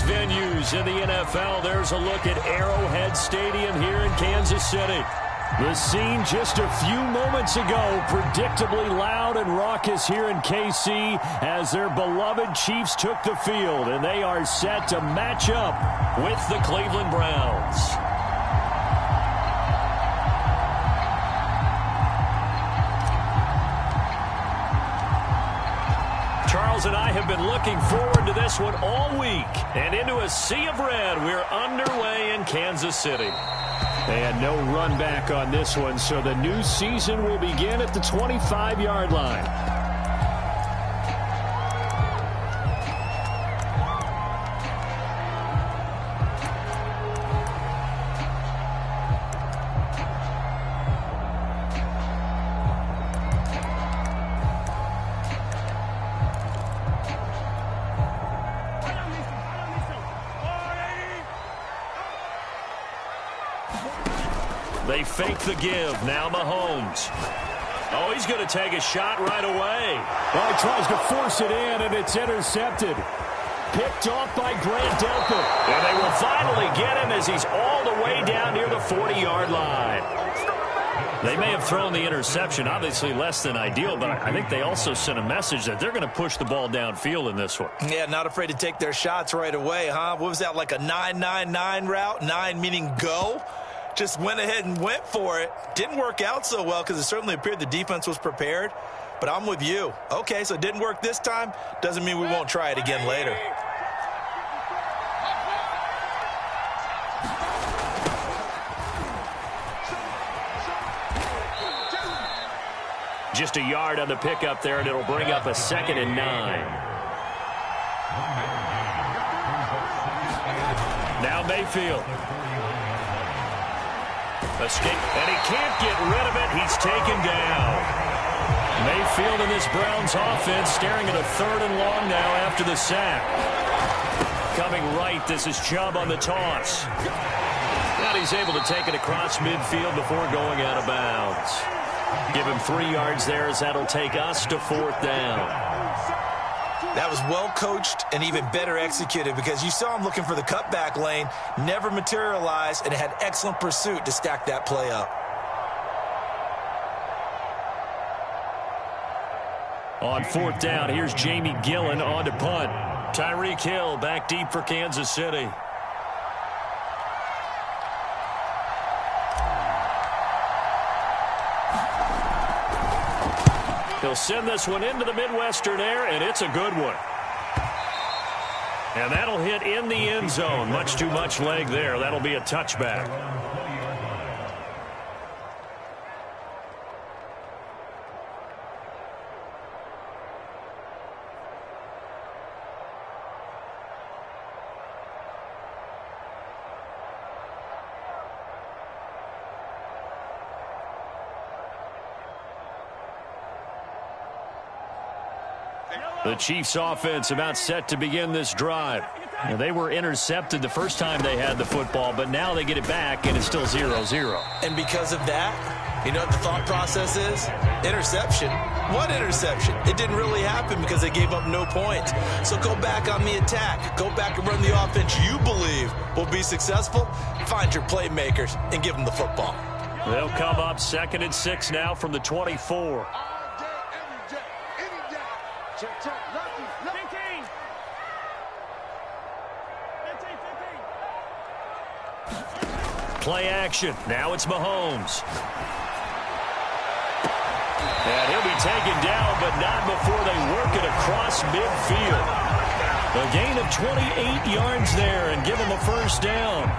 venues in the NFL. There's a look at Arrowhead Stadium here in Kansas City. The scene just a few moments ago, predictably loud and raucous here in KC as their beloved Chiefs took the field, and they are set to match up with the Cleveland Browns. Charles and I have been looking forward to this one all week, and into a sea of red, we're underway in Kansas City. And no run back on this one, so the new season will begin at the 25-yard line. They fake the give. Now Mahomes. Oh, he's going to take a shot right away. Well, he tries to force it in, and it's intercepted. Picked off by Grant Delpit. And they will finally get him as he's all the way down near the 40-yard line. They may have thrown the interception, obviously less than ideal, but I think they also sent a message that they're going to push the ball downfield in this one. Yeah, not afraid to take their shots right away, huh? What was that, like a 9-9-9 route? 9 meaning go? Just went ahead and went for it. Didn't work out so well because it certainly appeared the defense was prepared. But I'm with you. Okay, so it didn't work this time. Doesn't mean we won't try it again later. Just a yard on the pickup there, and it'll bring up a 2nd and 9. Now Mayfield. Escape, and he can't get rid of it. He's taken down. Mayfield in this Browns offense staring at a 3rd and long now after the sack. Coming right, this is Chubb on the toss. And he's able to take it across midfield before going out of bounds. Give him 3 yards there as that'll take us to 4th down. That was well coached and even better executed because you saw him looking for the cutback lane, never materialized, and had excellent pursuit to stack that play up. On 4th down, here's Jamie Gillen on to punt. Tyreek Hill back deep for Kansas City. He'll send this one into the Midwestern air, and it's a good one. And that'll hit in the end zone. Much too much leg there. That'll be a touchback. The Chiefs offense about set to begin this drive. And they were intercepted the first time they had the football, but now they get it back, and it's still 0-0. And because of that, you know what the thought process is? Interception. What interception? It didn't really happen because they gave up no points. So go back on the attack. Go back and run the offense you believe will be successful. Find your playmakers and give them the football. They'll come up 2nd and 6 now from the 24. Play action. Now it's Mahomes. And he'll be taken down, but not before they work it across midfield. A gain of 28 yards there and give him a 1st down.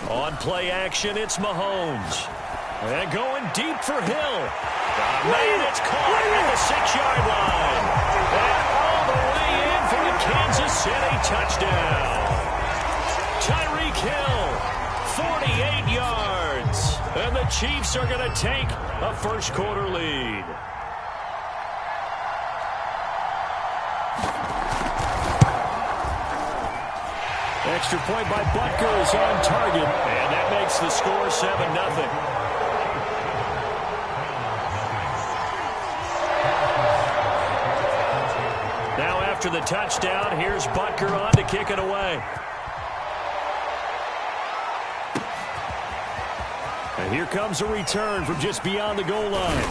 On play action, it's Mahomes. And going deep for Hill. Man, it's caught at the 6-yard line. And all the way in for the Kansas City touchdown. Tyreek Hill, 48 yards. And the Chiefs are going to take a 1st quarter lead. Extra point by Butker is on target. And that makes the score 7-0. after the touchdown. Here's Butker on to kick it away. And here comes a return from just beyond the goal line.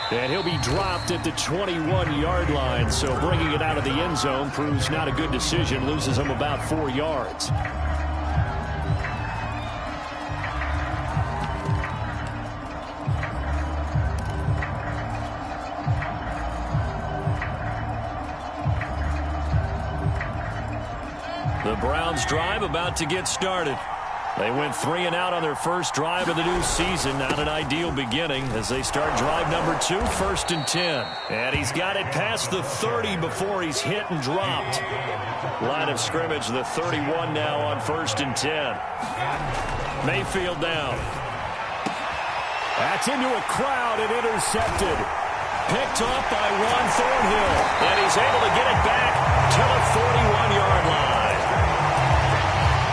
And he'll be dropped at the 21-yard line. So bringing it out of the end zone proves not a good decision. Loses him about 4 yards. The Browns drive about to get started. They went 3 and out on their first drive of the new season. Not an ideal beginning as they start drive number 2, 1st and 10. And he's got it past the 30 before he's hit and dropped. Line of scrimmage, the 31 now on 1st and 10. Mayfield down. That's into a crowd and intercepted. Picked off by Ron Thornhill. And he's able to get it back to the 41-yard line.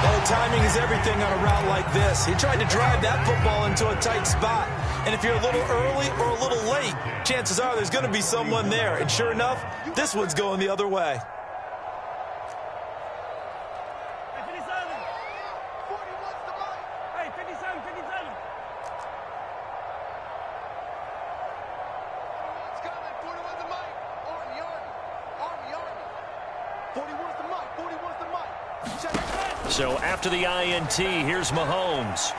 Oh, timing is everything on a route like this. He tried to drive that football into a tight spot. And if you're a little early or a little late, chances are there's going to be someone there. And sure enough, this one's going the other way. So after the INT, here's Mahomes.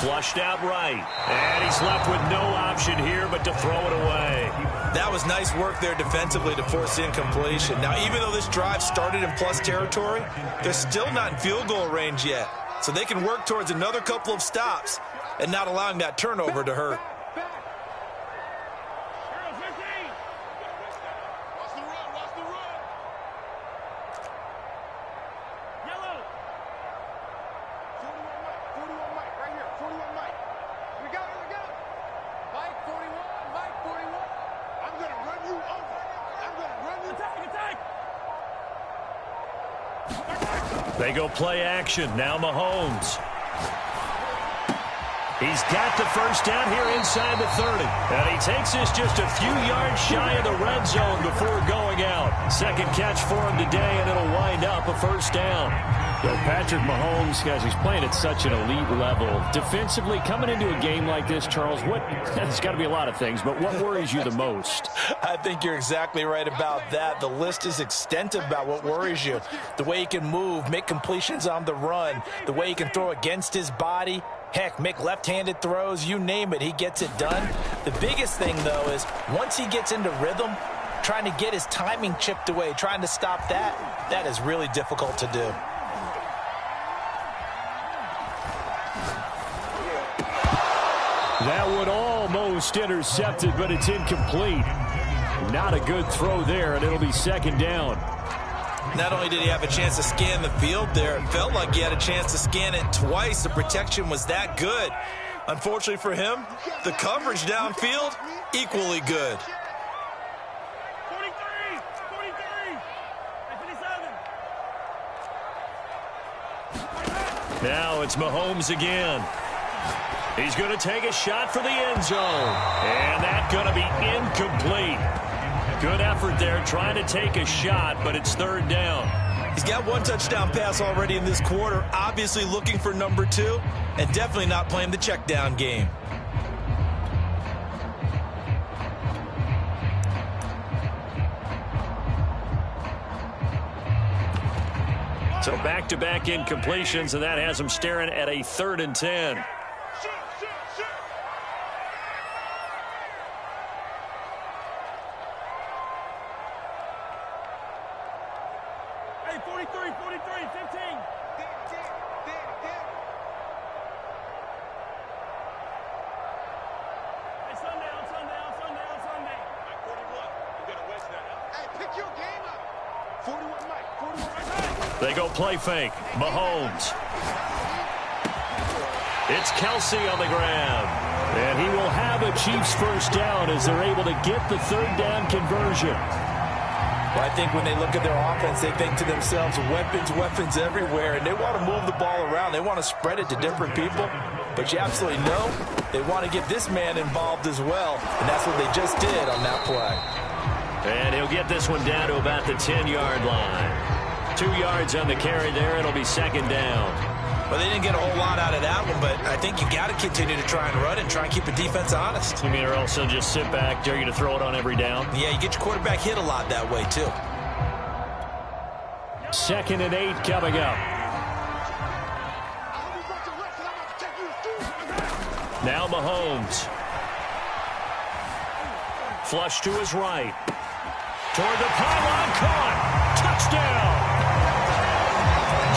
Flushed out right. And he's left with no option here but to throw it away. That was nice work there defensively to force incompletion. Now, even though this drive started in plus territory, they're still not in field goal range yet. So they can work towards another couple of stops and not allowing that turnover to hurt. They go play action. Now Mahomes. He's got the first down here inside the 30. And he takes this just a few yards shy of the red zone before going out. Second catch for him today, and it'll wind up a first down. Well, Patrick Mahomes, guys, he's playing at such an elite level. Defensively, coming into a game like this, Charles, there's got to be a lot of things, but what worries you the most? I think you're exactly right about that. The list is extensive about what worries you. The way he can move, make completions on the run, the way he can throw against his body. Heck, make left-handed throws, you name it, he gets it done. The biggest thing, though, is once he gets into rhythm, trying to get his timing chipped away, trying to stop that is really difficult to do. That one almost intercepted, but it's incomplete. Not a good throw there, and it'll be second down. Not only did he have a chance to scan the field there, it felt like he had a chance to scan it twice. The protection was that good. Unfortunately for him, the coverage downfield, equally good. 43, now it's Mahomes again. He's going to take a shot for the end zone. And that's going to be incomplete. Good effort there trying to take a shot, but it's third down. He's got one touchdown pass already in this quarter, obviously looking for number 2, and definitely not playing the check down game. So back-to-back incompletions, and that has him staring at a 3rd and 10. They go play fake. Mahomes. It's Kelsey on the ground. And he will have a Chiefs first down as they're able to get the third down conversion. Well, I think when they look at their offense, they think to themselves, weapons everywhere, and they want to move the ball around. They want to spread it to different people. But you absolutely know they want to get this man involved as well, and that's what they just did on that play. And he'll get this one down to about the 10-yard line. 2 yards on the carry there. It'll be second down. Well, they didn't get a whole lot out of that one, but I think you got to continue to try and run and try and keep the defense honest. You mean, or else they'll just sit back, dare you to throw it on every down? Yeah, you get your quarterback hit a lot that way, too. 2nd and 8 coming up. Now Mahomes. Flush to his right. Toward the pylon, caught. Touchdown.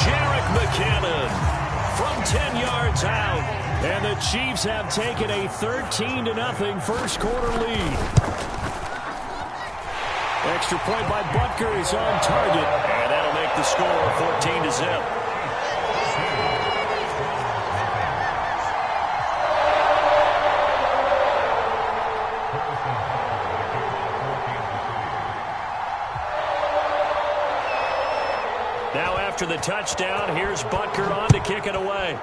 Jerick McKinnon from 10 yards out. And the Chiefs have taken a 13-0 first quarter lead. Extra point by Butker is on target. And that'll make the score 14-0. Now after the touchdown, here's Butker on to kick it away.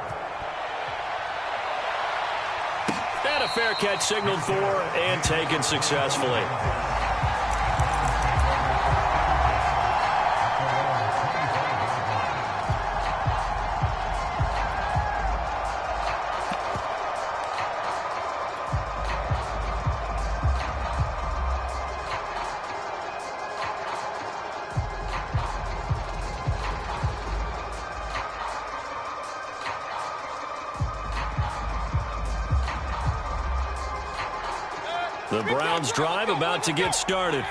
And a fair catch signaled for and taken successfully. The Browns drive about to get started.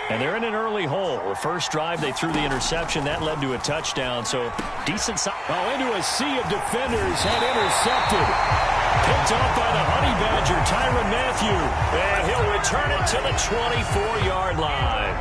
And they're in an early hole. The first drive, they threw the interception. That led to a touchdown, so decent size. Oh, into a sea of defenders and intercepted. Picked off by the Honey Badger, Tyrann Mathieu. And he'll return it to the 24-yard line.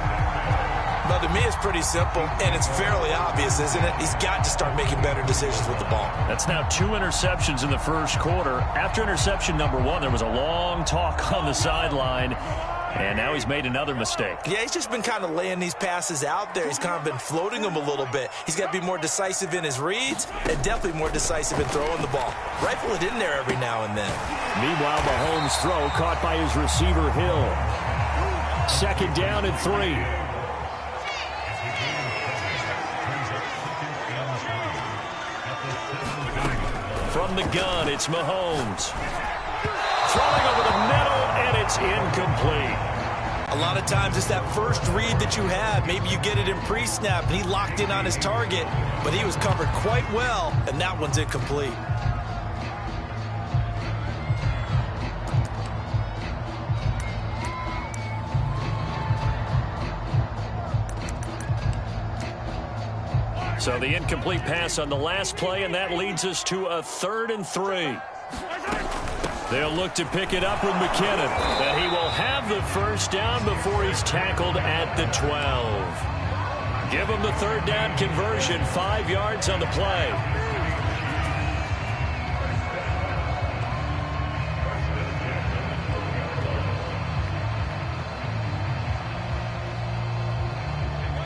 Well, to me, it's pretty simple, and it's fairly obvious, isn't it? He's got to start making better decisions with the ball. That's now 2 interceptions in the first quarter. After interception number 1, there was a long talk on the sideline, and now he's made another mistake. Yeah, he's just been kind of laying these passes out there. He's kind of been floating them a little bit. He's got to be more decisive in his reads and definitely more decisive in throwing the ball. Rifle it in there every now and then. Meanwhile, Mahomes' throw caught by his receiver, Hill. 2nd down and 3. From the gun, it's Mahomes. Throwing over the middle, and it's incomplete. A lot of times it's that first read that you have. Maybe you get it in pre-snap, and he locked in on his target, but he was covered quite well, and that one's incomplete. So the incomplete pass on the last play, and that leads us to a 3rd and 3. They'll look to pick it up with McKinnon. And he will have the first down before he's tackled at the 12. Give him the 3rd down conversion, 5 yards on the play.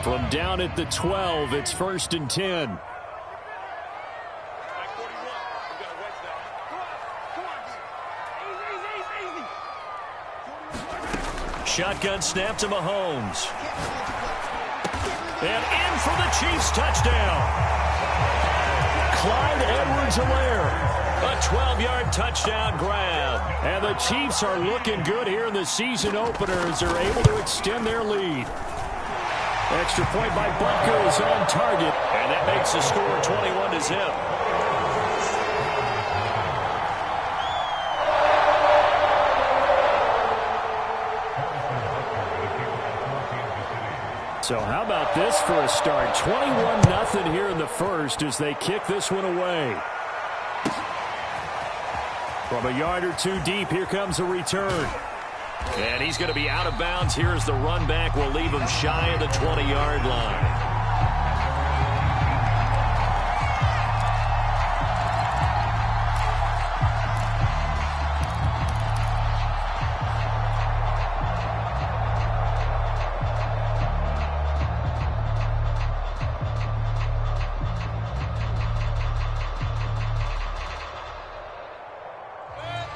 From down at the 12, it's 1st and 10. Shotgun snap to Mahomes. And in for the Chiefs touchdown. Clyde Edwards-Helaire. A 12-yard touchdown grab. And the Chiefs are looking good here in the season opener as they're able to extend their lead. Extra point by Butker is on target. And that makes the score 21-0. So how about this for a start? 21-0 here in the first as they kick this one away. From a yard or 2 deep, here comes a return. And he's going to be out of bounds here as the run back will leave him shy of the 20-yard line.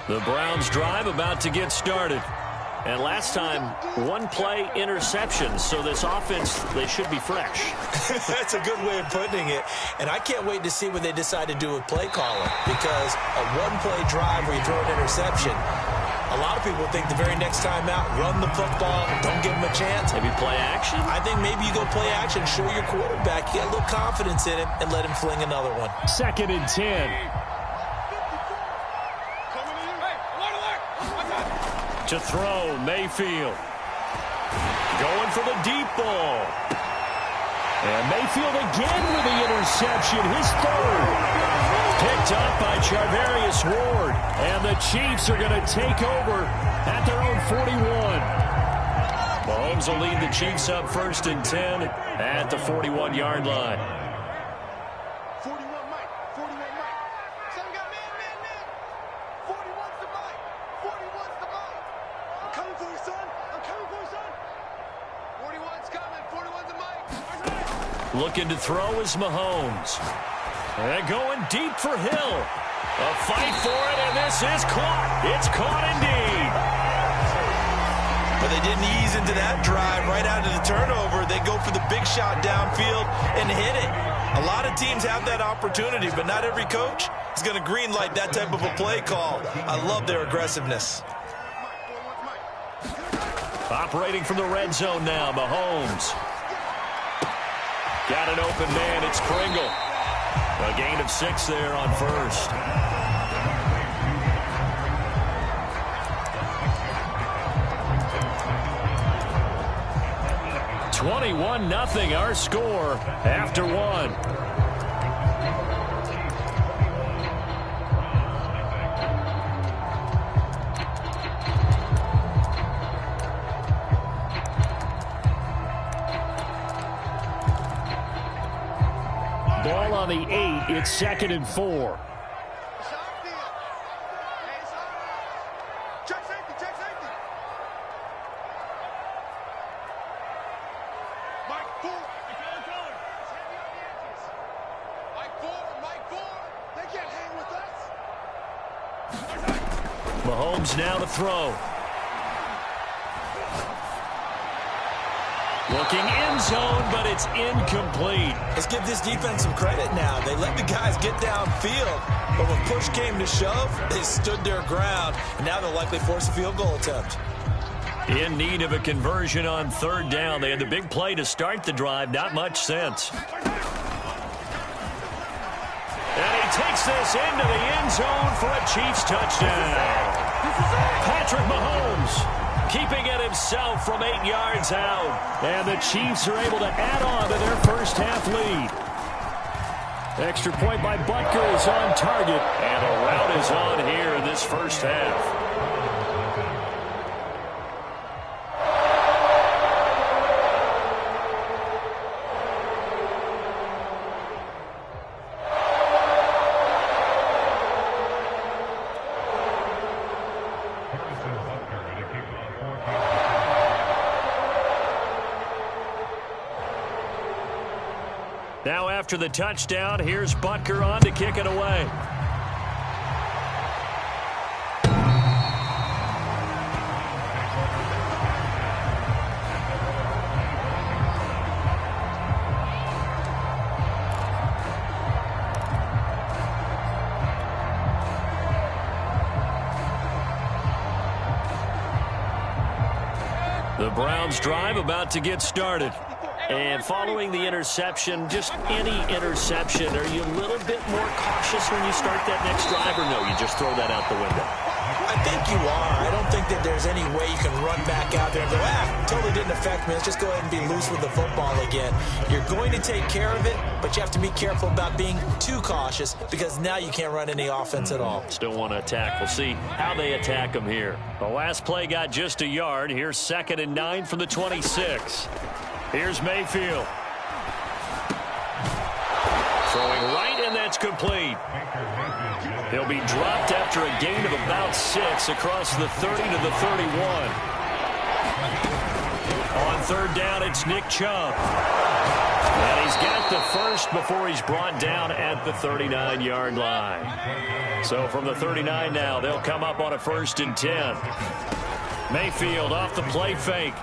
The Browns drive about to get started. And last time, one play interception. So this offense, they should be fresh. That's a good way of putting it. And I can't wait to see what they decide to do with play calling, because a one-play drive where you throw an interception, a lot of people think the very next time out, run the football, don't give them a chance. Maybe play action? I think maybe you go play action, show your quarterback, get a little confidence in him, and let him fling another one. 2nd and 10. To throw, Mayfield. Going for the deep ball. And Mayfield again with the interception, his third. Picked up by Charvarius Ward. And the Chiefs are going to take over at their own 41. Mahomes will lead the Chiefs up 1st and 10 at the 41-yard line. 41 Mike. 41 Mike. Son got man. 41's the Mike. 41's the Mike. I'm coming for you, son. I'm coming for you, son. 41's coming. 41's the Mike. Looking to throw is Mahomes. And going deep for Hill. A fight for it, and this is caught. It's caught indeed. But they didn't ease into that drive right out of the turnover. They go for the big shot downfield and hit it. A lot of teams have that opportunity, but not every coach is going to greenlight that type of a play call. I love their aggressiveness. Operating from the red zone now, Mahomes. Got an open man, it's Pringle. A gain of 6 there on 1st. (21-0) our score after 1. Ball on the 8. It's 2nd and 4. Check safety. Mike 4. Mike 4. They can't hang with us. Mahomes now to throw. Looking end zone, but it's incomplete. Let's give this defense some credit now. They let the guys get downfield, but when push came to shove, they stood their ground, and now they'll likely force a field goal attempt. In need of a conversion on 3rd down. They had the big play to start the drive. Not much sense. And he takes this into the end zone for a Chiefs touchdown. Patrick Mahomes keeping it himself from 8 yards out. And the Chiefs are able to add on to their first half lead. Extra point by Butker is on target. And a rout is on here in this first half. Now after the touchdown, here's Butker on to kick it away. The Browns drive about to get started. And following the interception, just any interception, are you a little bit more cautious when you start that next drive, or no, you just throw that out the window? I think you are. I don't think that there's any way you can run back out there and go, totally didn't affect me. Let's just go ahead and be loose with the football again. You're going to take care of it, but you have to be careful about being too cautious, because now you can't run any offense at all. Still want to attack. We'll see how they attack them here. The last play got just a yard. Here's 2nd and 9 from the 26. Here's Mayfield. Throwing right, and that's complete. He'll be dropped after a gain of about 6 across the 30 to the 31. On 3rd down, it's Nick Chubb. And he's got the first before he's brought down at the 39-yard line. So from the 39 now, they'll come up on a 1st and 10. Mayfield off the play fake.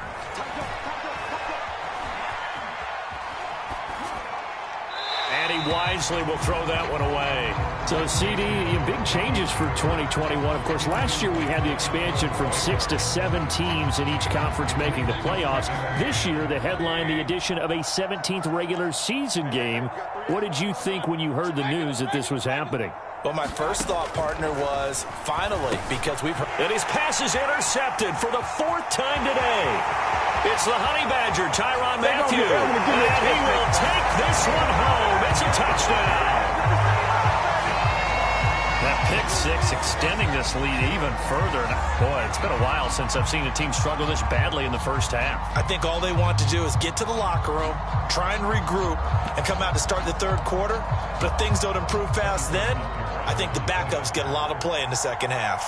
And he wisely will throw that one away. So, CD, big changes for 2021. Of course, last year we had the expansion from 6 to 7 teams in each conference making the playoffs. This year, the headline, the addition of a 17th regular season game. What did you think when you heard the news that this was happening? Well, my first thought, partner, was finally, because we've heard. And his pass is intercepted for the 4th time today. It's the Honey Badger, Tyrann Mathieu. And he will take this one home. It's a touchdown. That pick six extending this lead even further. Boy, it's been a while since I've seen a team struggle this badly in the first half. I think all they want to do is get to the locker room, try and regroup, and come out to start the third quarter. But if things don't improve fast then, I think the backups get a lot of play in the second half.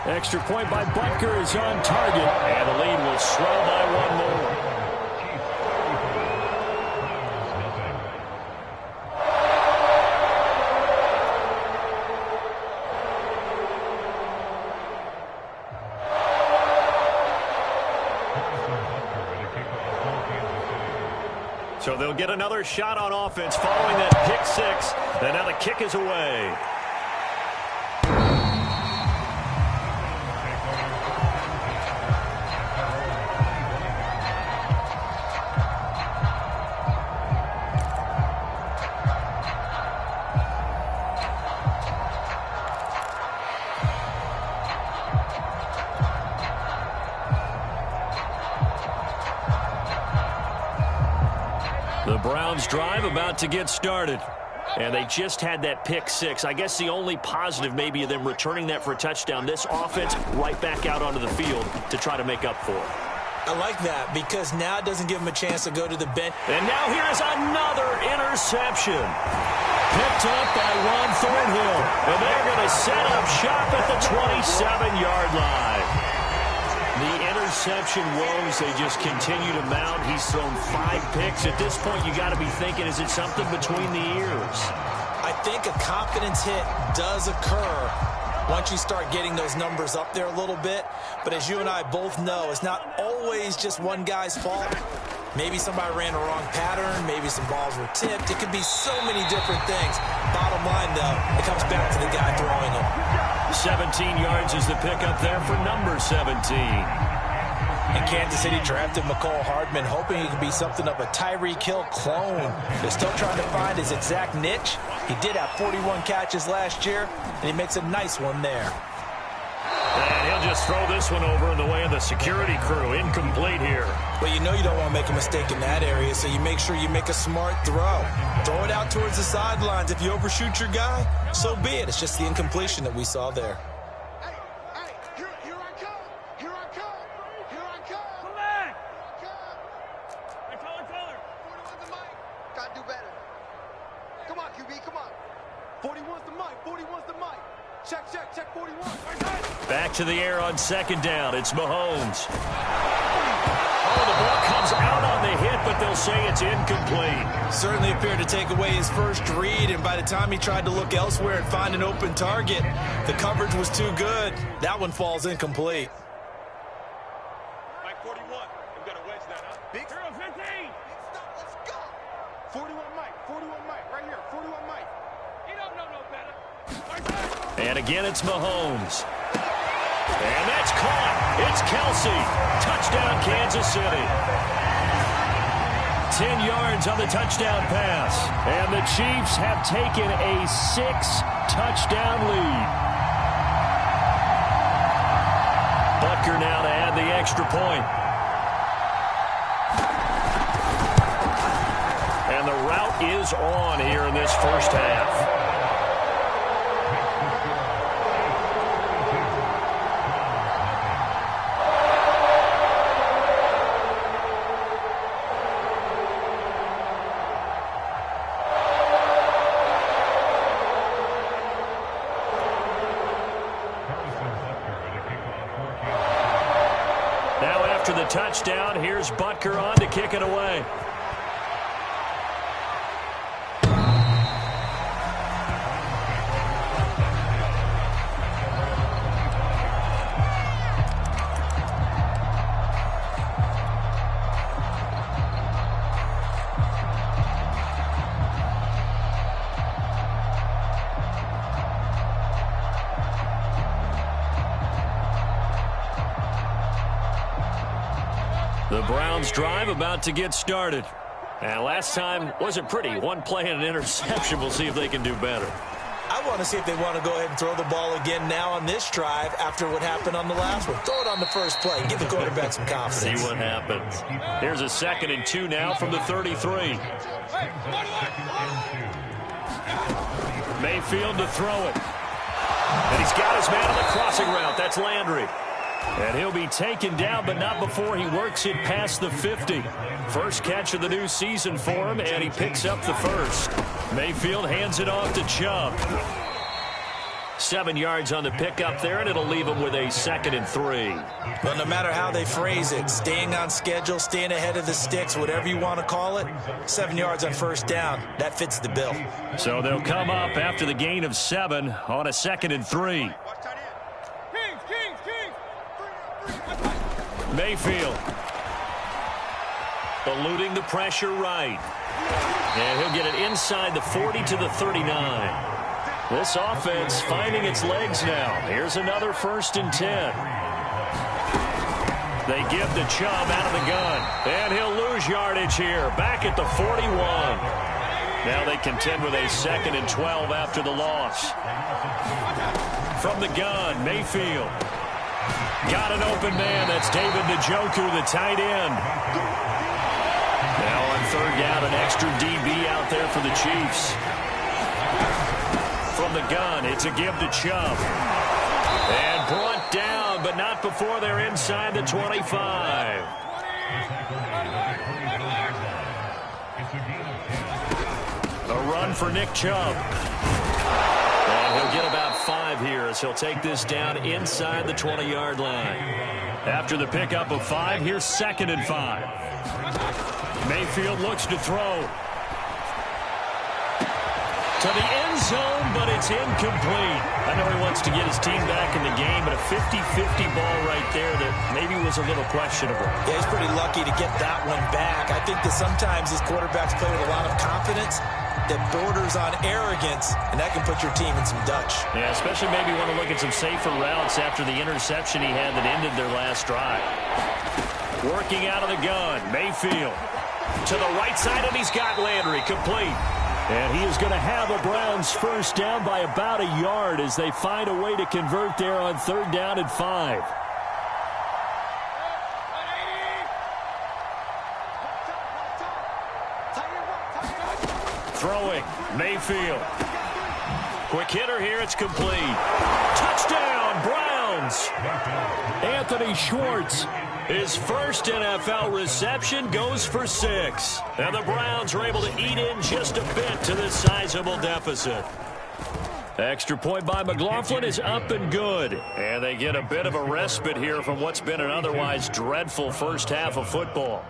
Extra point by Butker is on target. And the lead will swell by one more. So they'll get another shot on offense following that pick six. And now the kick is away. The Browns drive about to get started. And they just had that pick six. I guess the only positive maybe of them returning that for a touchdown. This offense right back out onto the field to try to make up for it. I like that because now it doesn't give them a chance to go to the bench. And now here is another interception. Picked up by Juan Thornhill. And they're going to set up shop at the 27-yard line. The interception woes, they just continue to mount. He's thrown 5 picks. At this point, you got to be thinking, is it something between the ears? I think a confidence hit does occur once you start getting those numbers up there a little bit. But as you and I both know, it's not always just one guy's fault. Maybe somebody ran the wrong pattern. Maybe some balls were tipped. It could be so many different things. Bottom line, though, it comes back to the guy throwing them. 17 yards is the pickup there for number 17. And Kansas City drafted Mecole Hardman, hoping he could be something of a Tyreek Hill clone. They're still trying to find his exact niche. He did have 41 catches last year, and he makes a nice one there. And he'll just throw this one over in the way of the security crew. Incomplete here. Well, you know you don't want to make a mistake in that area, so you make sure you make a smart throw. Throw it out towards the sidelines. If you overshoot your guy, so be it. It's just the incompletion that we saw there. Here I come. Here I come. Here I come. Come back. Here I come. Taller. 41's the mic. Gotta do better. Come on, QB, come on. 41's the mic. 41's the mic. Check, 41. Back to the air on second down. It's Mahomes. Oh, the ball comes out on the hit, but they'll say it's incomplete. Certainly appeared to take away his first read, and by the time he tried to look elsewhere and find an open target, the coverage was too good. That one falls incomplete. Mike 41. We've got to wedge that up. Big 0-15. Let's go. 41 Mike. 41 Mike. Right here. 41 Mike. He don't know no better. And again, it's Mahomes. And that's caught. It's Kelsey. Touchdown, Kansas City. 10 yards on the touchdown pass. And the Chiefs have taken a 6-touchdown lead. Butker now to add the extra point. And the route is on here in this first half. After the touchdown, here's Butker on to kick it away. The Browns drive about to get started. And last time wasn't pretty. One play and an interception. We'll see if they can do better. I want to see if they want to go ahead and throw the ball again now on this drive after what happened on the last one. Throw it on the first play. Give the quarterback some confidence. See what happens. Here's a 2nd and 2 now from the 33. Mayfield to throw it. And he's got his man on the crossing route. That's Landry. And he'll be taken down, but not before he works it past the 50. First catch of the new season for him, and he picks up the first. Mayfield hands it off to Chubb. 7 yards on the pickup there, and it'll leave him with a 2nd and 3. Well, no matter how they phrase it, staying on schedule, staying ahead of the sticks, whatever you want to call it, 7 yards on first down, that fits the bill. So they'll come up after the gain of 7 on a 2nd and 3. Mayfield eluding the pressure right. And he'll get it inside the 40 to the 39. This offense finding its legs now. Here's another 1st and 10. They give to Chubb out of the gun. And he'll lose yardage here. Back at the 41. Now they contend with a 2nd and 12 after the loss. From the gun, Mayfield. Got an open man. That's David Njoku, the tight end. Now on 3rd down, an extra DB out there for the Chiefs. From the gun, it's a give to Chubb. And brought down, but not before they're inside the 25. A run for Nick Chubb. And he'll get about 5 here as he'll take this down inside the 20-yard line. After the pickup of 5, here's 2nd and 5. Mayfield looks to throw. To the end zone, but it's incomplete. I know he wants to get his team back in the game, but a 50-50 ball right there that maybe was a little questionable. Yeah, he's pretty lucky to get that one back. I think that sometimes these quarterbacks play with a lot of confidence that borders on arrogance, and that can put your team in some Dutch. Yeah, especially maybe want to look at some safer routes after the interception he had that ended their last drive. Working out of the gun, Mayfield. To the right side, and he's got Landry complete. And he is going to have a Browns first down by about a yard as they find a way to convert there on 3rd down and 5. Throwing, Mayfield. Quick hitter here, it's complete. Touchdown, Browns! Anthony Schwartz. His first NFL reception goes for 6. And the Browns are able to eat in just a bit to this sizable deficit. Extra point by McLaughlin is up and good. And they get a bit of a respite here from what's been an otherwise dreadful first half of football.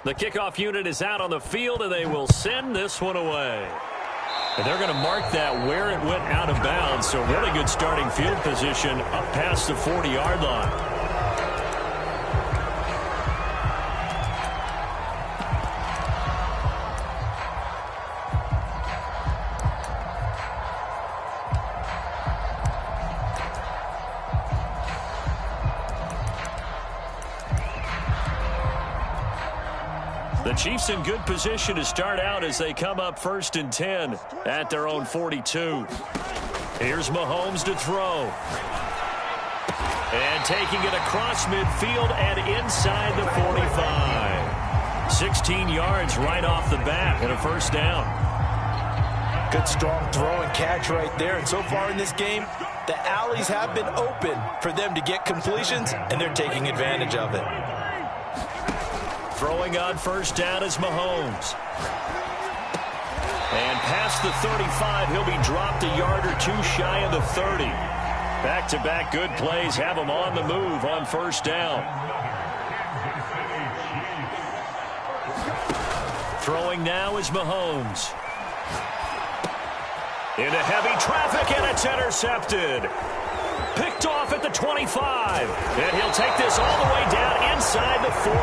The kickoff unit is out on the field, and they will send this one away. And they're going to mark that where it went out of bounds, so really good starting field position up past the 40-yard line. The Chiefs in good position to start out as they come up 1st and 10 at their own 42. Here's Mahomes to throw. And taking it across midfield and inside the 45. 16 yards right off the bat and a first down. Good strong throw and catch right there. And so far in this game, the alleys have been open for them to get completions, and they're taking advantage of it. Throwing on first down is Mahomes. And past the 35, he'll be dropped a yard or two shy of the 30. Back-to-back good plays have him on the move on first down. Throwing now is Mahomes. Into heavy traffic, and it's intercepted. Picked off at the 25. And he'll take this all the way down inside the 40.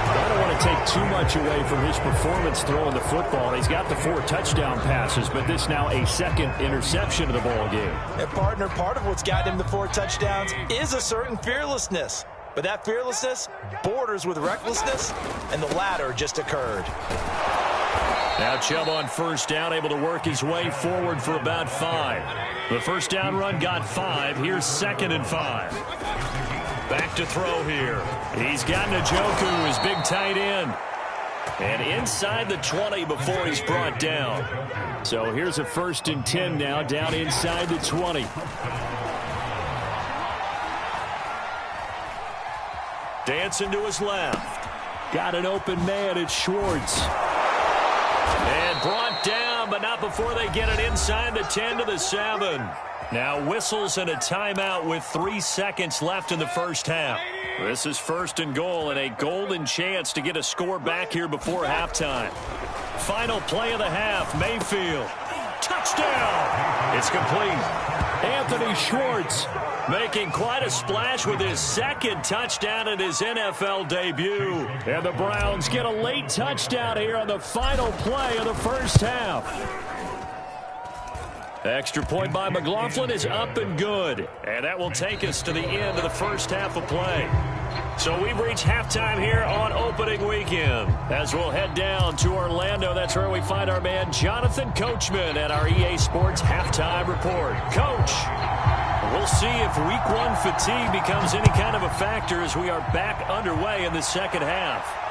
I don't want to can't take too much away from his performance throwing the football. He's got the 4 touchdown passes, but this now a second interception of the ball game. And partner, part of what's gotten him the 4 touchdowns is a certain fearlessness. But that fearlessness borders with recklessness, and the latter just occurred. Now Chubb on first down, able to work his way forward for about 5. The first down run got 5. Here's 2nd and 5. Back to throw here. He's got Njoku, his big tight end. And inside the 20 before he's brought down. So here's a 1st and 10 now, down inside the 20. Dancing to his left. Got an open man, it's Schwartz. And brought down, but not before they get it inside the 10 to the 7. Now whistles and a timeout with 3 seconds left in the first half. This is 1st and goal and a golden chance to get a score back here before halftime. Final play of the half, Mayfield. Touchdown! It's complete. Anthony Schwartz making quite a splash with his 2nd touchdown in his NFL debut. And the Browns get a late touchdown here on the final play of the first half. Extra point by McLaughlin is up and good. And that will take us to the end of the first half of play. So we've reached halftime here on opening weekend. As we'll head down to Orlando, that's where we find our man Jonathan Coachman at our EA Sports Halftime Report. Coach, we'll see if Week 1 fatigue becomes any kind of a factor as we are back underway in the second half.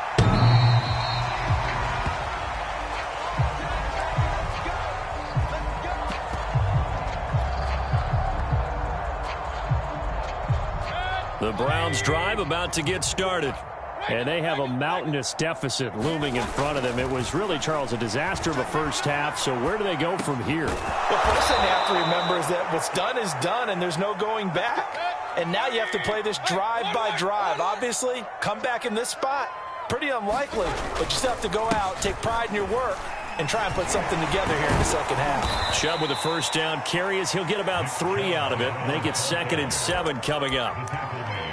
The Browns drive about to get started. And they have a mountainous deficit looming in front of them. It was really, Charles, a disaster of a first half. So where do they go from here? The first thing you have to remember is that what's done is done, and there's no going back. And now you have to play this drive by drive. Obviously, come back in this spot, pretty unlikely. But you still have to go out, take pride in your work, and try and put something together here in the second half. Chubb with a first down carry as he'll get about 3 out of it. Make it 2nd and 7 coming up.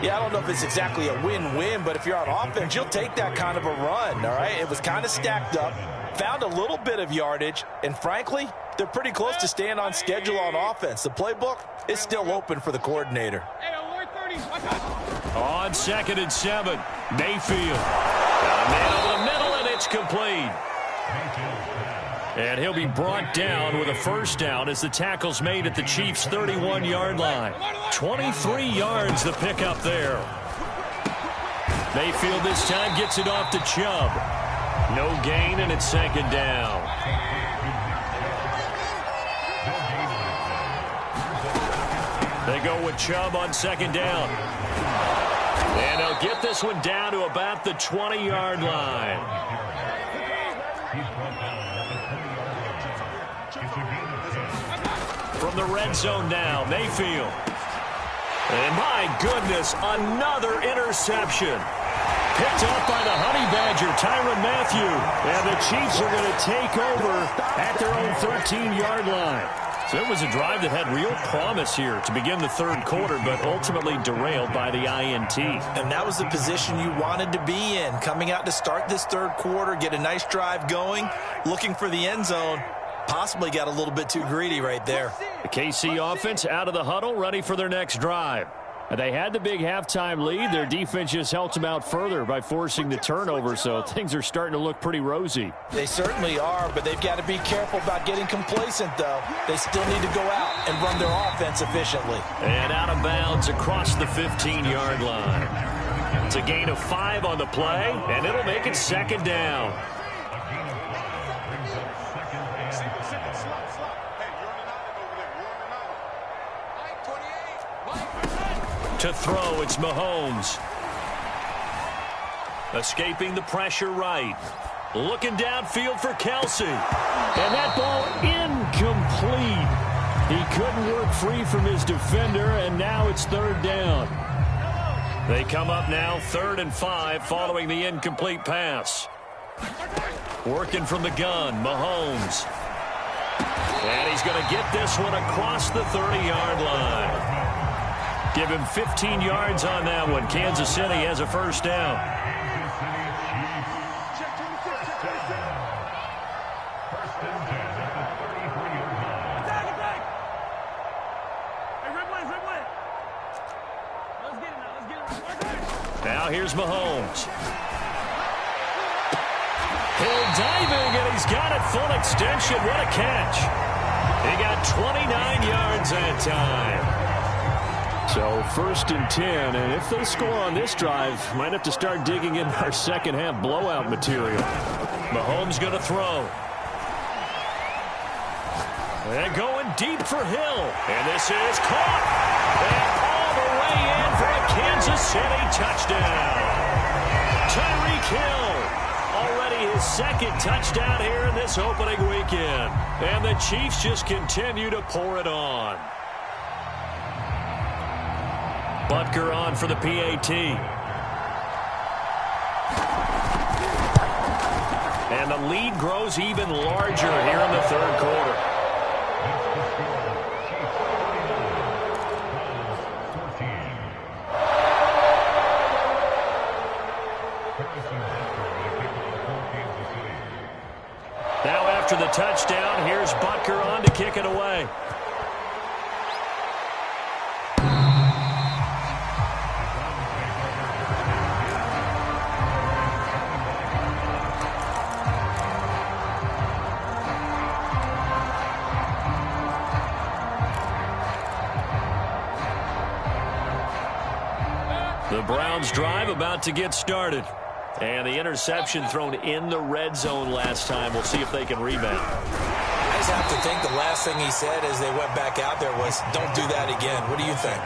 Yeah, I don't know if it's exactly a win-win, but if you're on offense, you'll take that kind of a run, all right? It was kind of stacked up, found a little bit of yardage, and frankly, they're pretty close to staying on schedule on offense. The playbook is still open for the coordinator. On 2nd and 7, Mayfield. Got a man over the middle, and it's complete. And he'll be brought down with a first down as the tackle's made at the Chiefs' 31-yard line. 23 yards the pickup there. Mayfield this time gets it off to Chubb. No gain, and it's 2nd down. They go with Chubb on 2nd down. And they'll get this one down to about the 20-yard line. From the red zone now, Mayfield. And my goodness, another interception. Picked up by the Honey Badger, Tyrann Mathieu. And the Chiefs are going to take over at their own 13-yard line. So it was a drive that had real promise here to begin the third quarter, but ultimately derailed by the INT. And that was the position you wanted to be in, coming out to start this third quarter, get a nice drive going, looking for the end zone. Possibly got a little bit too greedy right there. The KC offense out of the huddle, ready for their next drive. They had the big halftime lead. Their defense just helped them out further by forcing the turnover, so things are starting to look pretty rosy. They certainly are, but they've got to be careful about getting complacent, though. They still need to go out and run their offense efficiently. And out of bounds across the 15-yard line. It's a gain of 5 on the play, and it'll make it 2nd down. To throw, it's Mahomes. Escaping the pressure right. Looking downfield for Kelsey. And that ball incomplete. He couldn't work free from his defender, and now it's 3rd down. They come up now 3rd and 5 following the incomplete pass. Working from the gun, Mahomes. And he's going to get this one across the 30-yard line. Give him 15 yards on that one. Kansas City has a first down. Now here's Mahomes. Hill diving, and he's got it full extension. What a catch. He got 29 yards that time. So 1st and 10, and if they score on this drive, might have to start digging in our second half blowout material. Mahomes going to throw. And going deep for Hill. And this is caught. And all the way in for a Kansas City touchdown. Tyreek Hill. Already his 2nd touchdown here in this opening weekend. And the Chiefs just continue to pour it on. Butker on for the PAT. And the lead grows even larger here in the 3rd quarter. Now after the touchdown, here's Butker on to kick it away. The Browns drive about to get started. And the interception thrown in the red zone last time. We'll see if they can rebound. I just have to think the last thing he said as they went back out there was, don't do that again. What do you think?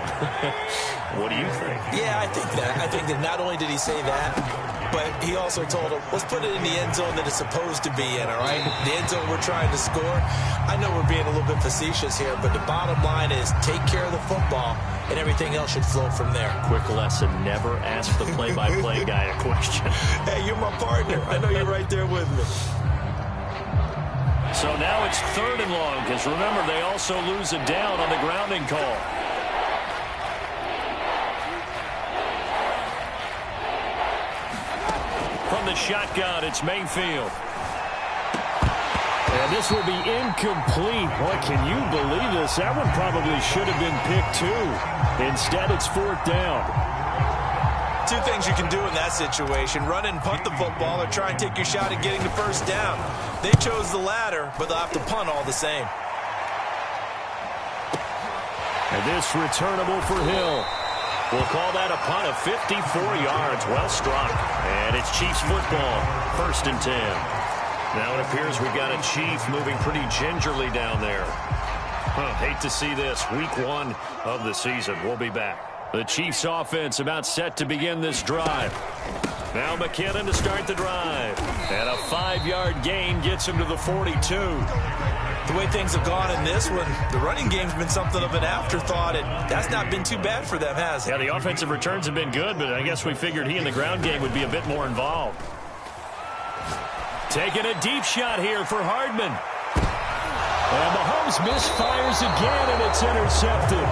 What do you think? Yeah, I think that. I think that not only did he say that, but he also told him, let's put it in the end zone that it's supposed to be in, all right? The end zone we're trying to score. I know we're being a little bit facetious here, but the bottom line is take care of the football, and everything else should flow from there. Quick lesson, never ask the play-by-play guy a question. Hey, you're my partner. I know you're right there with me. So now it's 3rd and long, because remember, they also lose a down on the grounding call. From the shotgun, it's Mayfield. And this will be incomplete. Boy, can you believe this? That one probably should have been picked too. Instead, it's 4th down. 2 things you can do in that situation. Run and punt the football or try and take your shot at getting the 1st down. They chose the latter, but they'll have to punt all the same. And this returnable for Hill. We'll call that a punt of 54 yards. Well struck. And it's Chiefs football. 1st and 10. Now it appears we've got a Chief moving pretty gingerly down there. Hate to see this. Week 1 of the season. We'll be back. The Chiefs offense about set to begin this drive. Now McKinnon to start the drive. And a 5-yard gain gets him to the 42. The way things have gone in this one, the running game's been something of an afterthought, and that's not been too bad for them, has it? Yeah, the offensive returns have been good, but I guess we figured he in the ground game would be a bit more involved. Taking a deep shot here for Hardman. And Mahomes misfires again, and it's intercepted.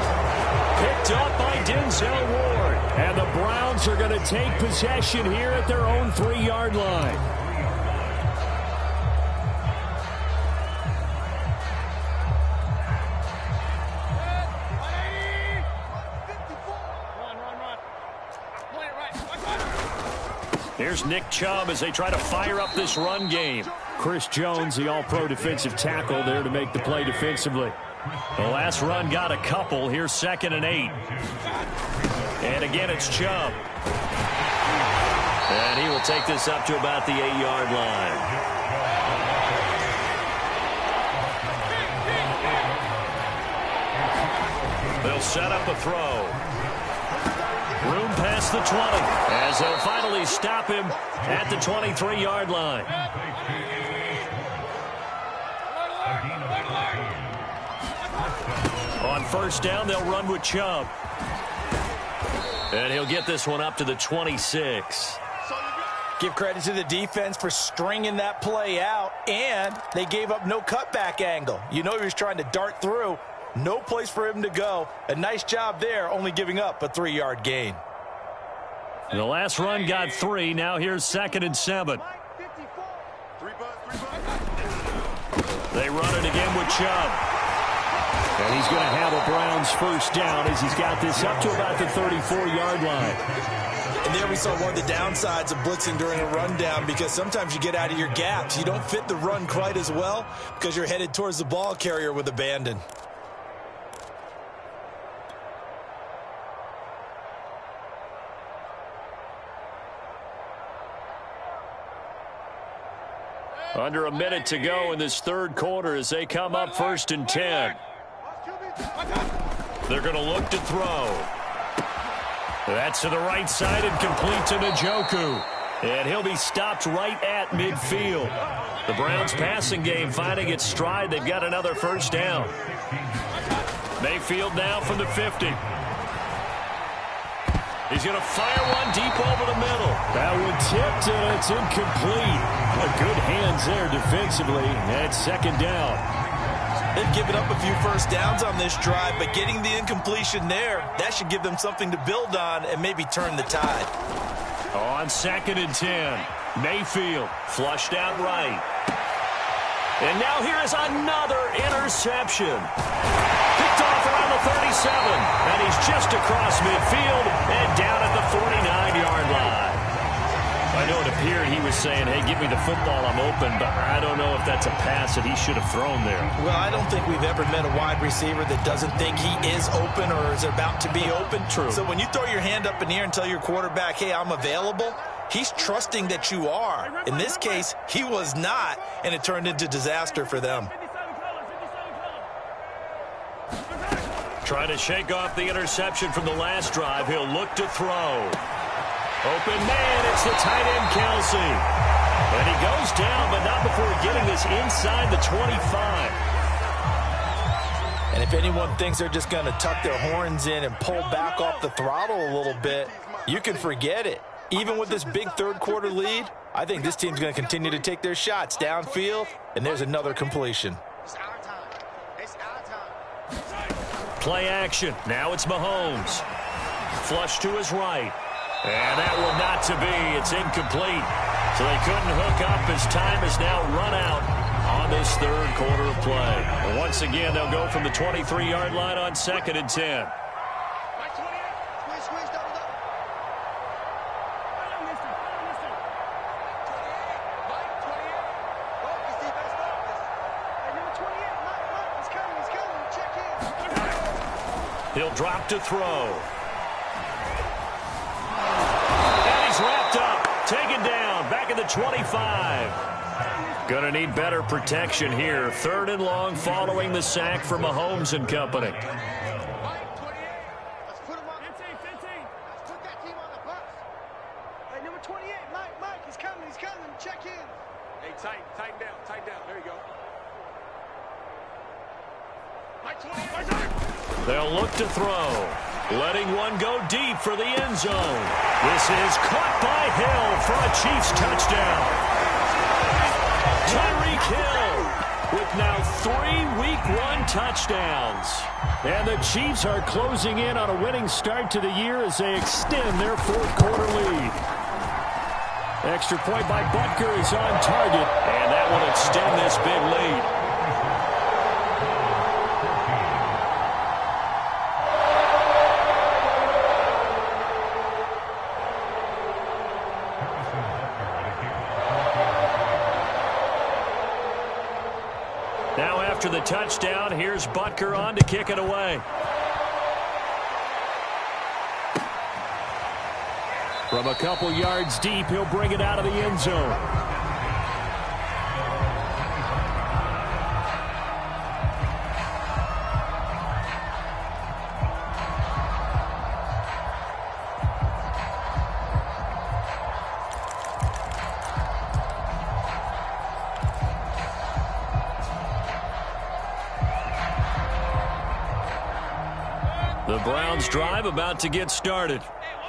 Picked up by Denzel Ward. And the Browns are going to take possession here at their own 3-yard line. Here's Nick Chubb as they try to fire up this run game. Chris Jones, the all-pro defensive tackle, there to make the play defensively. The last run got a couple. Here's 2nd and 8. And again, it's Chubb. And he will take this up to about the 8-yard line. They'll set up a throw. Room past the 20 as they'll finally stop him at the 23-yard line. On 1st down, they'll run with Chubb. And he'll get this one up to the 26. Give credit to the defense for stringing that play out, and they gave up no cutback angle. You know he was trying to dart through. No place for him to go. A nice job there, only giving up a 3-yard gain. The last run got 3. Now here's 2nd and 7. They run it again with Chubb. And he's going to have a Browns 1st down as he's got this up to about the 34-yard line. And there we saw one of the downsides of blitzing during a rundown, because sometimes you get out of your gaps. You don't fit the run quite as well because you're headed towards the ball carrier with abandon. Under a minute to go in this third quarter as they come up 1st and 10. They're going to look to throw. That's to the right side and complete to Njoku. And he'll be stopped right at midfield. The Browns passing game finding its stride. They've got another first down. Mayfield now from the 50. He's going to fire one deep over the middle. That one tipped and it's incomplete. Good hands there defensively. And 2nd down. They've given up a few first downs on this drive, but getting the incompletion there, that should give them something to build on and maybe turn the tide. On 2nd and 10, Mayfield flushed out right. And now here is another interception. Picked off around the 37, and he's just across midfield and down at the 49-yard line. I know it appeared he was saying, hey, give me the football, I'm open, but I don't know if that's a pass that he should have thrown there. Well, I don't think we've ever met a wide receiver that doesn't think he is open or is about to be open. True. So when you throw your hand up in the air and tell your quarterback, hey, I'm available, he's trusting that you are. In this case, he was not, and it turned into disaster for them. Trying to shake off the interception from the last drive. He'll look to throw. Open man, it's the tight end, Kelsey. And he goes down, but not before getting this inside the 25. And if anyone thinks they're just going to tuck their horns in and pull back off the throttle a little bit, you can forget it. Even with this big third quarter lead, I think this team's going to continue to take their shots downfield, and there's another completion. Play action. Now it's Mahomes. Flush to his right. And that will not to be. It's incomplete. So they couldn't hook up as time has now run out on this third quarter of play. And once again, they'll go from the 23-yard line on 2nd and 10. He'll drop to throw. Wrapped up, taken down, back at the 25. Gonna need better protection here. 3rd and long following the sack from Mahomes and company. Let's put him on. 15. Let's put that team on the bus. Hey, number 28, Mike, he's coming. Check in. Hey, tighten down. There you go. Mike 28, They'll look to throw. Letting one go deep for the end zone. This is caught by Hill for a Chiefs touchdown. Tyreek Hill with now 3 Week 1 touchdowns. And the Chiefs are closing in on a winning start to the year as they extend their 4th quarter lead. Extra point by Butker is on target, and that will extend this big lead. Now after the touchdown, here's Butker on to kick it away. From a couple yards deep, he'll bring it out of the end zone. The Browns drive about to get started.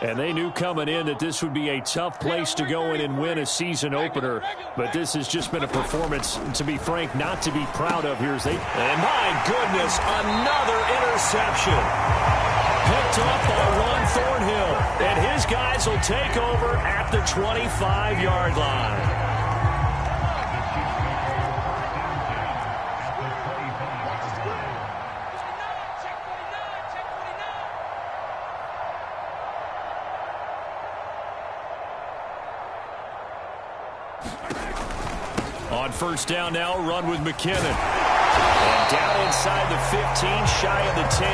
And they knew coming in that this would be a tough place to go in and win a season opener. But this has just been a performance, to be frank, not to be proud of here. And my goodness, another interception. Picked up by Juan Thornhill. And his guys will take over at the 25-yard line. On first down now, run with McKinnon. And down inside the 15, shy of the 10.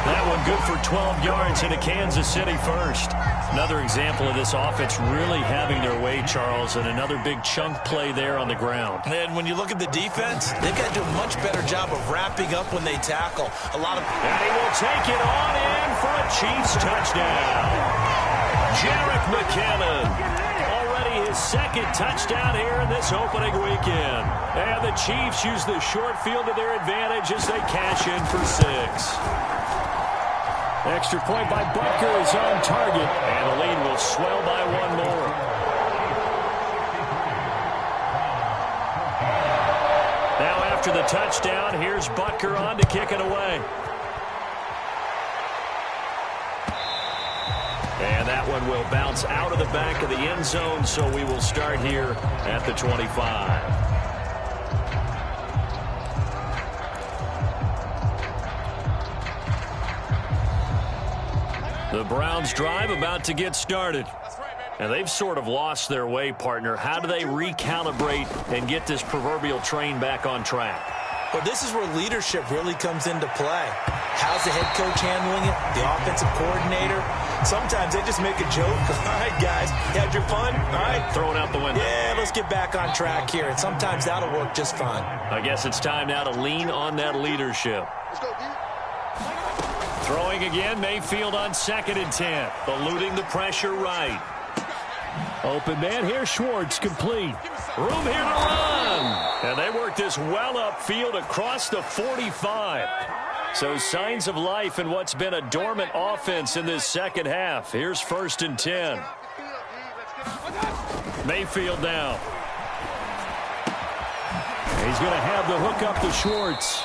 That one good for 12 yards into Kansas City first. Another example of this offense really having their way, Charles, and another big chunk play there on the ground. And when you look at the defense, they've got to do a much better job of wrapping up when they tackle. And he will take it on in for a Chiefs touchdown. Jerick McKinnon. Already his second touchdown here in this opening weekend. And the Chiefs use the short field to their advantage as they cash in for 6. Extra point by Butker is on target, and the lead will swell by one more. Now after the touchdown, here's Butker on to kick it away. And that one will bounce out of the back of the end zone, so we will start here at the 25. The Browns drive about to get started. And they've sort of lost their way, partner. How do they recalibrate and get this proverbial train back on track? Well, this is where leadership really comes into play. How's the head coach handling it? The offensive coordinator? Sometimes they just make a joke. All right, guys, you had your fun? All right. Throw it out the window. Yeah, let's get back on track here. And sometimes that'll work just fine. I guess it's time now to lean on that leadership. Let's go, D. Throwing again, Mayfield on 2nd and 10. Eluding the pressure right. Open man here, Schwartz, complete. Room here to run. And they work this well upfield across the 45. So signs of life in what's been a dormant offense in this second half. Here's 1st and 10. Mayfield now. He's going to have the hook up to Schwartz.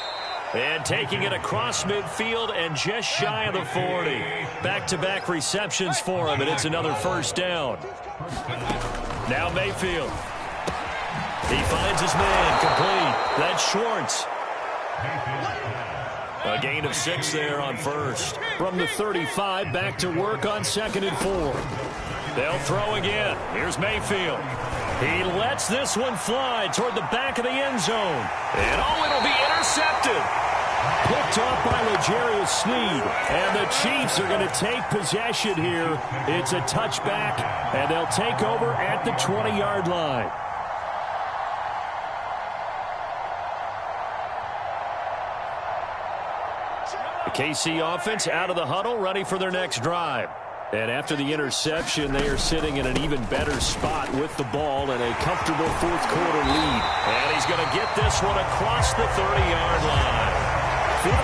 And taking it across midfield and just shy of the 40. Back-to-back receptions for him, and it's another first down. Now Mayfield. He finds his man, complete. That's Schwartz. A gain of 6 there on first. From the 35, back to work on 2nd and 4. They'll throw again. Here's Mayfield. He lets this one fly toward the back of the end zone. And it'll be intercepted. Picked off by L'Jarius Sneed. And the Chiefs are going to take possession here. It's a touchback, and they'll take over at the 20-yard line. The KC offense out of the huddle, ready for their next drive. And after the interception, they are sitting in an even better spot with the ball and a comfortable fourth-quarter lead. And he's going to get this one across the 30-yard line.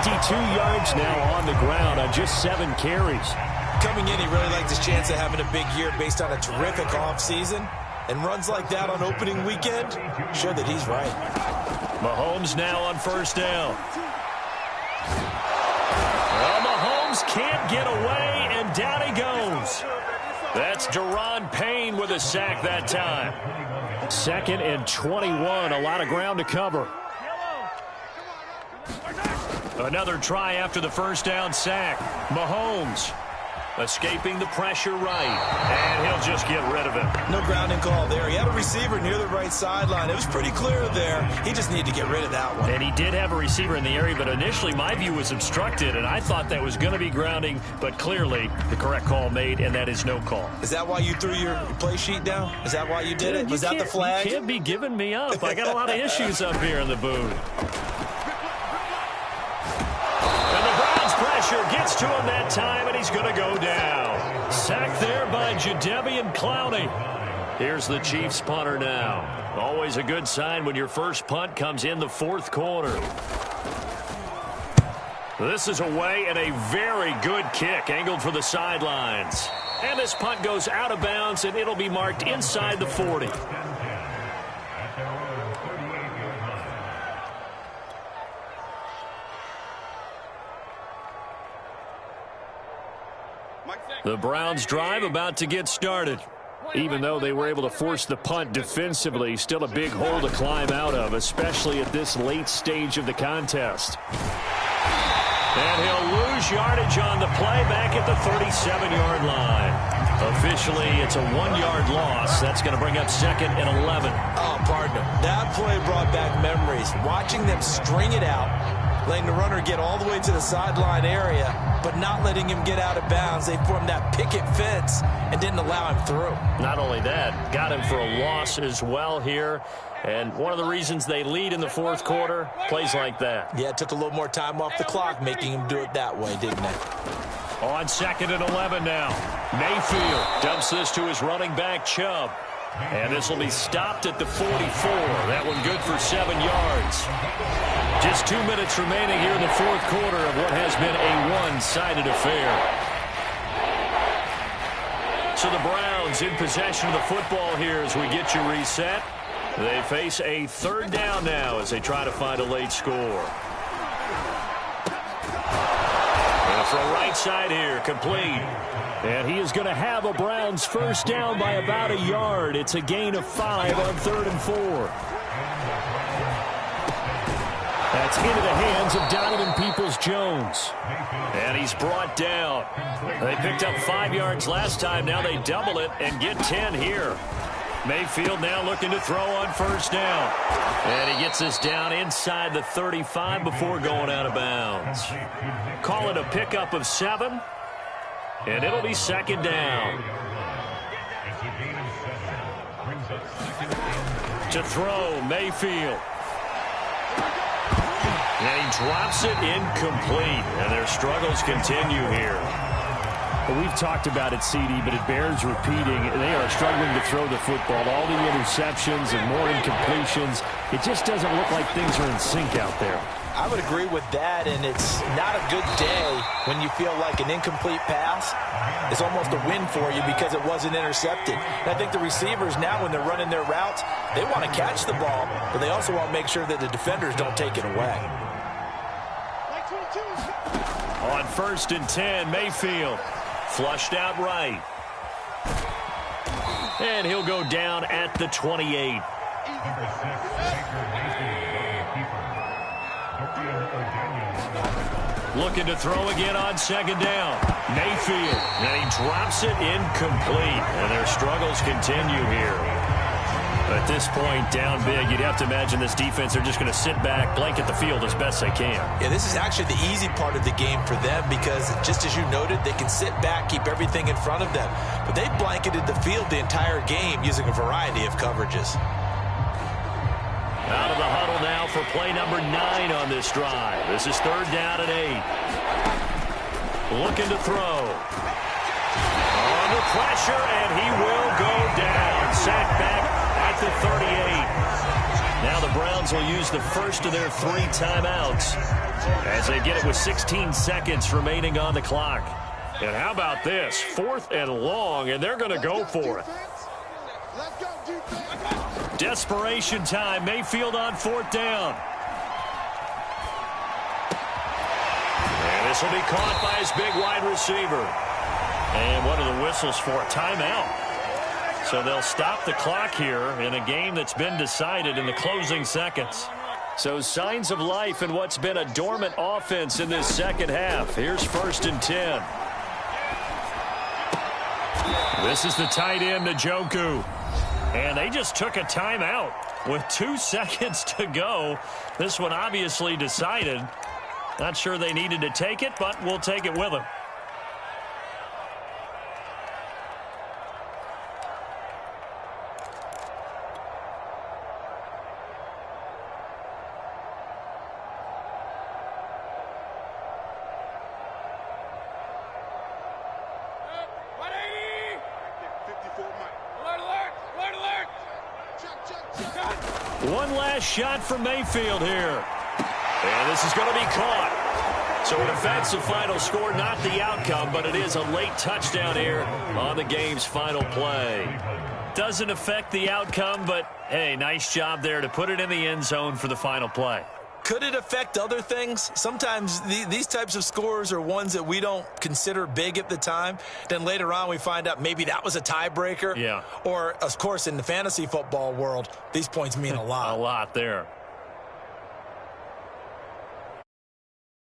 52 yards now on the ground on just 7 carries. Coming in, he really liked his chance of having a big year based on a terrific offseason. And runs like that on opening weekend show that he's right. Mahomes now on first down. Well, Mahomes can't get away. Down he goes. That's Daron Payne with a sack that time. 2nd and 21. A lot of ground to cover. Another try after the first down sack. Mahomes escaping the pressure right. And he'll just get rid of it. No grounding call there. He had a receiver near the right sideline. It was pretty clear there. He just needed to get rid of that one. And he did have a receiver in the area, but initially my view was obstructed, and I thought that was going to be grounding, but clearly the correct call made, and that is no call. Is that why you threw your play sheet down? Is that why you did it? Was that the flag? You can't be giving me up. I got a lot of issues up here in the booth. Pressure gets to him that time, and he's going to go down. Sacked there by Jadeveon Clowney. Here's the Chiefs punter now. Always a good sign when your first punt comes in the fourth quarter. This is away and a very good kick angled for the sidelines. And this punt goes out of bounds, and it'll be marked inside the 40. The Browns drive about to get started. Even though they were able to force the punt defensively, still a big hole to climb out of, especially at this late stage of the contest. And he'll lose yardage on the play back at the 37-yard line. Officially, it's a 1-yard loss. That's going to bring up 2nd and 11. Oh, partner, that play brought back memories. Watching them string it out, letting the runner get all the way to the sideline area, but not letting him get out of bounds. They formed that picket fence and didn't allow him through. Not only that, got him for a loss as well here. And one of the reasons they lead in the 4th quarter, plays like that. Yeah, it took a little more time off the clock, making him do it that way, didn't it? On 2nd and 11 now. Mayfield dumps this to his running back, Chubb. And this will be stopped at the 44. That one good for 7 yards. Just 2 minutes remaining here in the 4th quarter of what has been a one-sided affair. So the Browns in possession of the football here as we get you reset. They face a 3rd down now as they try to find a late score. And for a right side here, complete. And he is going to have a Browns 1st down by about a yard. It's a gain of 5 on 3rd and 4. That's into the hands of Donovan Peoples-Jones. And he's brought down. They picked up 5 yards last time. Now they double it and get 10 here. Mayfield now looking to throw on 1st down. And he gets this down inside the 35 before going out of bounds. Call it a pickup of 7. And it'll be 2nd down. To throw, Mayfield. And he drops it incomplete. And their struggles continue here. Well, we've talked about it, CD, but it bears repeating. They are struggling to throw the football. All the interceptions and more incompletions. It just doesn't look like things are in sync out there. I would agree with that, and it's not a good day when you feel like an incomplete pass is almost a win for you because it wasn't intercepted. And I think the receivers now, when they're running their routes, they want to catch the ball, but they also want to make sure that the defenders don't take it away. On 1st and 10, Mayfield flushed out right. And he'll go down at the 28. Looking to throw again on 2nd down. Mayfield. And he drops it incomplete. And their struggles continue here. At this point, down big, you'd have to imagine this defense, they're just going to sit back, blanket the field as best they can. Yeah, this is actually the easy part of the game for them because, just as you noted, they can sit back, keep everything in front of them. But they blanketed the field the entire game using a variety of coverages. Out of the huddle now for play number 9 on this drive. This is 3rd down and 8. Looking to throw. Under pressure, and he will go down. Sacked back at the 38. Now the Browns will use the first of their 3 timeouts as they get it with 16 seconds remaining on the clock. And how about this? 4th and long, and they're going to go for it. Desperation time. Mayfield on 4th down. And this will be caught by his big wide receiver. And what are the whistles for? Timeout. So they'll stop the clock here in a game that's been decided in the closing seconds. So signs of life in what's been a dormant offense in this second half. Here's 1st and 10. This is the tight end, Njoku. And they just took a timeout with 2 seconds to go. This one obviously decided. Not sure they needed to take it, but we'll take it with them. One last shot for Mayfield here. And this is going to be caught. So in effect, the final score, not the outcome, but it is a late touchdown here on the game's final play. Doesn't affect the outcome, but, hey, nice job there to put it in the end zone for the final play. Could it affect other things? Sometimes these types of scores are ones that we don't consider big at the time. Then later on we find out maybe that was a tiebreaker. Yeah. Or, of course, in the fantasy football world, these points mean a lot. A lot there.